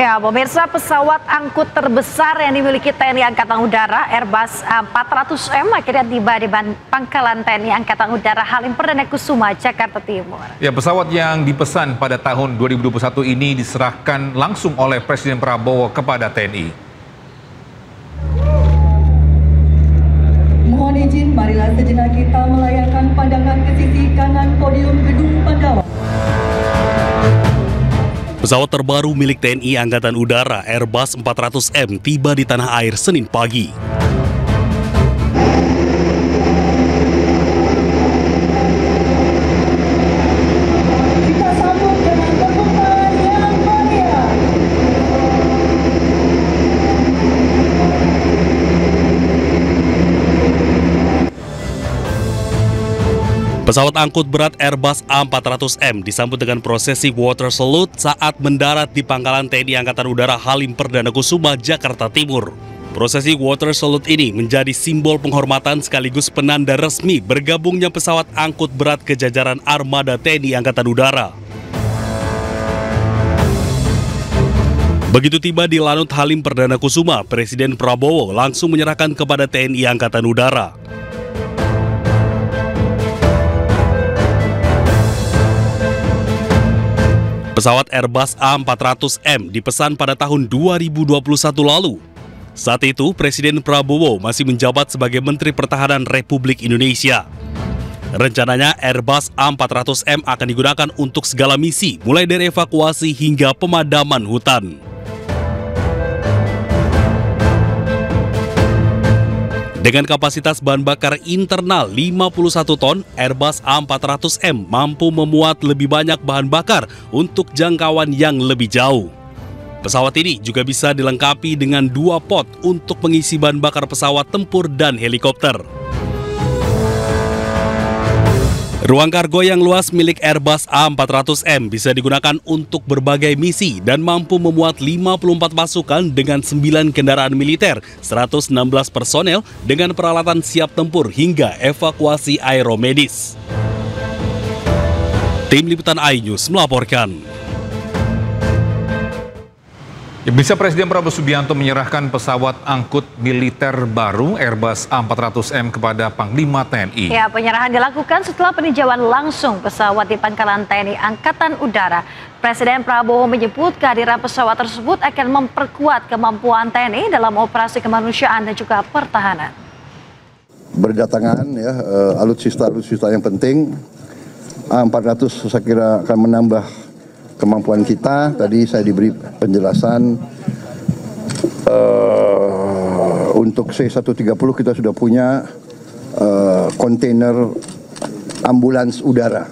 Ya, pemirsa, pesawat angkut terbesar yang dimiliki TNI Angkatan Udara, Airbus A400M, akhirnya tiba di pangkalan TNI Angkatan Udara Halim Perdana Kusuma, Jakarta Timur. Ya, pesawat yang dipesan pada tahun 2021 ini diserahkan langsung oleh Presiden Prabowo kepada TNI. Mohon izin, marilah sejenak kita melayangkan pandangan ke sisi kanan podium Gedung Pandawa. Pesawat terbaru milik TNI Angkatan Udara Airbus 400M tiba di tanah air Senin pagi. Kita sambut dengan tepukan yang meriah. Pesawat angkut berat Airbus A400M disambut dengan prosesi water salute saat mendarat di pangkalan TNI Angkatan Udara Halim Perdana Kusuma, Jakarta Timur. Prosesi water salute ini menjadi simbol penghormatan sekaligus penanda resmi bergabungnya pesawat angkut berat ke jajaran armada TNI Angkatan Udara. Begitu tiba di Lanut Halim Perdana Kusuma, Presiden Prabowo langsung menyerahkan kepada TNI Angkatan Udara. Pesawat Airbus A400M dipesan pada tahun 2021 lalu. Saat itu, Presiden Prabowo masih menjabat sebagai Menteri Pertahanan Republik Indonesia. Rencananya, Airbus A400M akan digunakan untuk segala misi, mulai dari evakuasi hingga pemadaman hutan. Dengan kapasitas bahan bakar internal 51 ton, Airbus A400M mampu memuat lebih banyak bahan bakar untuk jangkauan yang lebih jauh. Pesawat ini juga bisa dilengkapi dengan 2 pot untuk mengisi bahan bakar pesawat tempur dan helikopter. Ruang kargo yang luas milik Airbus A400M bisa digunakan untuk berbagai misi dan mampu memuat 54 pasukan dengan 9 kendaraan militer, 116 personel dengan peralatan siap tempur hingga evakuasi aeromedis. Tim Liputan iNews melaporkan. Ya, bisa Presiden Prabowo Subianto menyerahkan pesawat angkut militer baru Airbus A400M kepada Panglima TNI. Ya, penyerahan dilakukan setelah peninjauan langsung pesawat di pangkalan TNI Angkatan Udara. Presiden Prabowo menyebut kehadiran pesawat tersebut akan memperkuat kemampuan TNI dalam operasi kemanusiaan dan juga pertahanan. Berdatangan ya, alutsista yang penting. A400 saya kira akan menambah kemampuan kita. Tadi saya diberi penjelasan untuk C-130 kita sudah punya kontainer ambulans udara.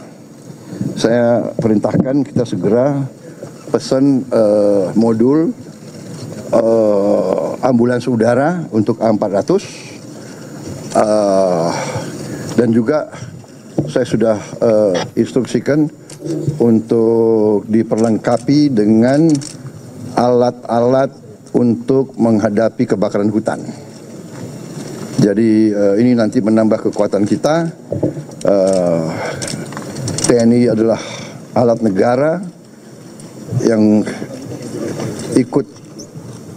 Saya perintahkan kita segera pesan modul ambulans udara untuk A400 dan juga saya sudah instruksikan untuk diperlengkapi dengan alat-alat untuk menghadapi kebakaran hutan. Jadi ini nanti menambah kekuatan kita. TNI adalah alat negara yang ikut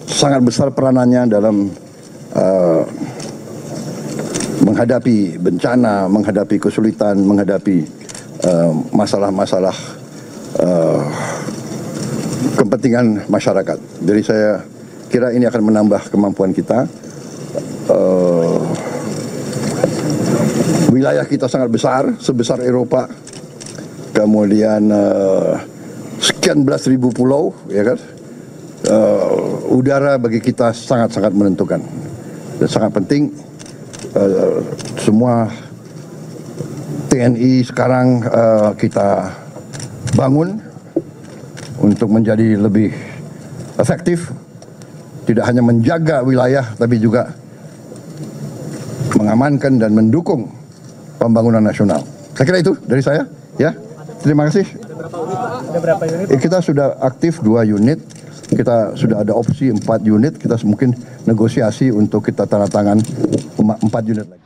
sangat besar peranannya dalam menghadapi bencana, menghadapi kesulitan, menghadapi masalah-masalah kepentingan masyarakat. Jadi saya kira ini akan menambah kemampuan kita. Wilayah kita sangat besar, sebesar Eropa. Kemudian sekian belas ribu pulau, ya kan? Udara bagi kita sangat-sangat menentukan dan sangat penting. Semua TNI sekarang kita bangun untuk menjadi lebih efektif, tidak hanya menjaga wilayah tapi juga mengamankan dan mendukung pembangunan nasional. Saya kira itu dari saya, ya. Terima kasih. Kita sudah aktif 2 unit, kita sudah ada opsi 4 unit, kita mungkin negosiasi untuk kita tanda tangan 4 unit lagi.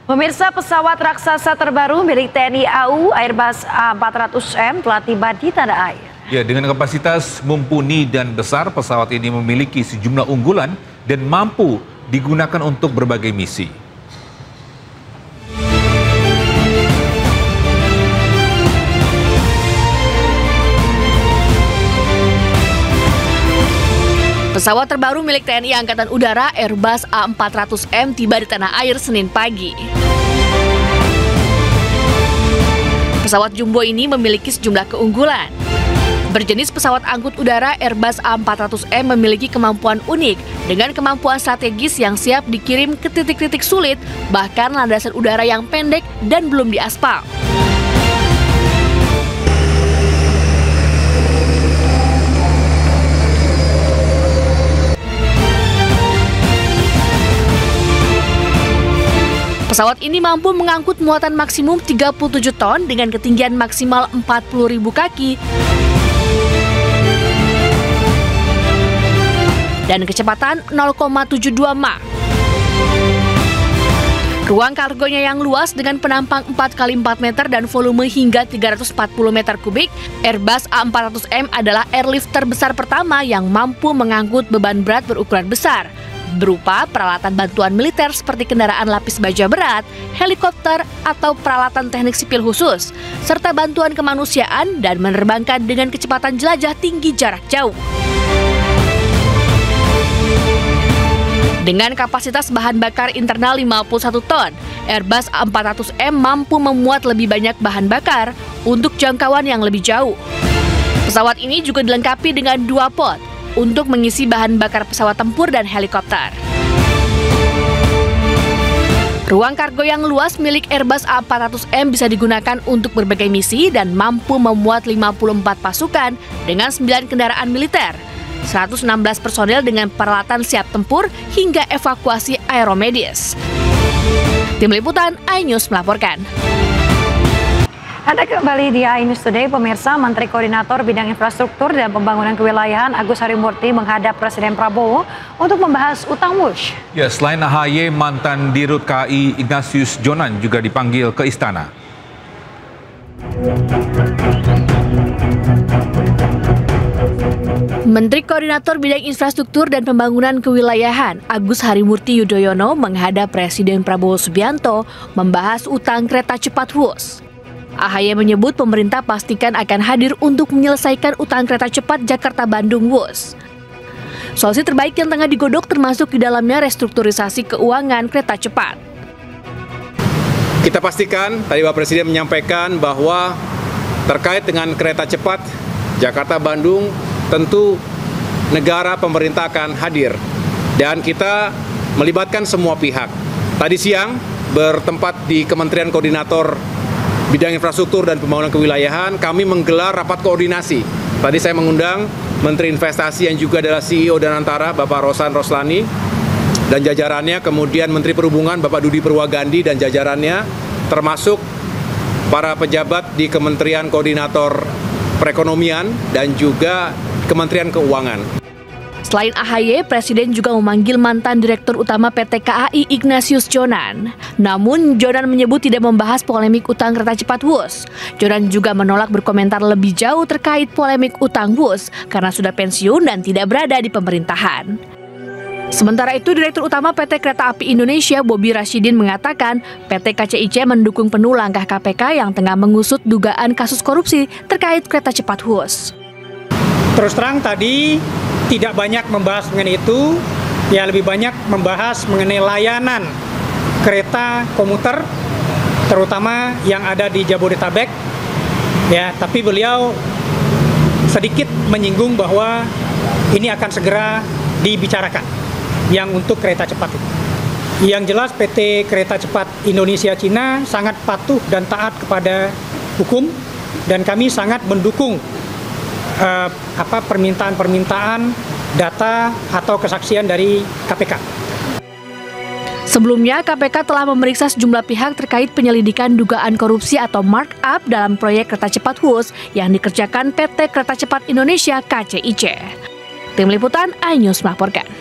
Pemirsa, pesawat raksasa terbaru milik TNI AU Airbus A400M telah tiba di tanah air. Ya, dengan kapasitas mumpuni dan besar, pesawat ini memiliki sejumlah unggulan dan mampu digunakan untuk berbagai misi. Pesawat terbaru milik TNI Angkatan Udara Airbus A400M tiba di tanah air Senin pagi. Pesawat jumbo ini memiliki sejumlah keunggulan. Berjenis pesawat angkut udara Airbus A400M memiliki kemampuan unik dengan kemampuan strategis yang siap dikirim ke titik-titik sulit, bahkan landasan udara yang pendek dan belum diaspal. Pesawat ini mampu mengangkut muatan maksimum 37 ton dengan ketinggian maksimal 40.000 kaki dan kecepatan 0,72 Mach. Ruang kargonya yang luas dengan penampang 4x4 meter dan volume hingga 340 meter kubik, Airbus A400M adalah airlift terbesar pertama yang mampu mengangkut beban berat berukuran besar, berupa peralatan bantuan militer seperti kendaraan lapis baja berat, helikopter, atau peralatan teknik sipil khusus, serta bantuan kemanusiaan dan menerbangkan dengan kecepatan jelajah tinggi jarak jauh. Dengan kapasitas bahan bakar internal 51 ton, Airbus A400M mampu memuat lebih banyak bahan bakar untuk jangkauan yang lebih jauh. Pesawat ini juga dilengkapi dengan 2 pod untuk mengisi bahan bakar pesawat tempur dan helikopter. Ruang kargo yang luas milik Airbus A400M bisa digunakan untuk berbagai misi dan mampu memuat 54 pasukan dengan 9 kendaraan militer, 116 personel dengan peralatan siap tempur hingga evakuasi aeromedis. Tim Liputan iNews melaporkan. Anda kembali di iNews Today, pemirsa. Menteri Koordinator Bidang Infrastruktur dan Pembangunan Kewilayahan Agus Harimurti menghadap Presiden Prabowo untuk membahas utang WUSH. Ya, selain AHY, mantan Dirut KAI Ignatius Jonan juga dipanggil ke istana. Menteri Koordinator Bidang Infrastruktur dan Pembangunan Kewilayahan Agus Harimurti Yudhoyono menghadap Presiden Prabowo Subianto membahas utang kereta cepat WUSH. AHY menyebut pemerintah pastikan akan hadir untuk menyelesaikan utang kereta cepat Jakarta-Bandung WUSH. Solusi terbaik yang tengah digodok termasuk di dalamnya restrukturisasi keuangan kereta cepat. Kita pastikan, tadi Bapak Presiden menyampaikan bahwa terkait dengan kereta cepat Jakarta-Bandung, tentu negara pemerintah akan hadir. Dan kita melibatkan semua pihak. Tadi siang bertempat di Kementerian Koordinator Bidang Infrastruktur dan Pembangunan Kewilayahan, kami menggelar rapat koordinasi. Tadi saya mengundang Menteri Investasi yang juga adalah CEO Danantara, Bapak Rosan Roslani, dan jajarannya, kemudian Menteri Perhubungan, Bapak Dudi Purwagandi dan jajarannya, termasuk para pejabat di Kementerian Koordinator Perekonomian dan juga Kementerian Keuangan. Selain AHY, Presiden juga memanggil mantan Direktur Utama PT KAI Ignatius Jonan. Namun, Jonan menyebut tidak membahas polemik utang kereta cepat WUSH. Jonan juga menolak berkomentar lebih jauh terkait polemik utang WUSH karena sudah pensiun dan tidak berada di pemerintahan. Sementara itu, Direktur Utama PT Kereta Api Indonesia Bobi Rashidin mengatakan PT KCIC mendukung penuh langkah KPK yang tengah mengusut dugaan kasus korupsi terkait kereta cepat WUSH. Terus terang tadi tidak banyak membahas mengenai itu, ya lebih banyak membahas mengenai layanan kereta komuter, terutama yang ada di Jabodetabek. Ya, tapi beliau sedikit menyinggung bahwa ini akan segera dibicarakan yang untuk kereta cepat itu. Yang jelas PT Kereta Cepat Indonesia Cina sangat patuh dan taat kepada hukum dan kami sangat mendukung permintaan data atau kesaksian dari KPK. Sebelumnya, KPK telah memeriksa sejumlah pihak terkait penyelidikan dugaan korupsi atau markup dalam proyek kereta cepat WUSH yang dikerjakan PT Kereta Cepat Indonesia KCIC. Tim Liputan iNews melaporkan.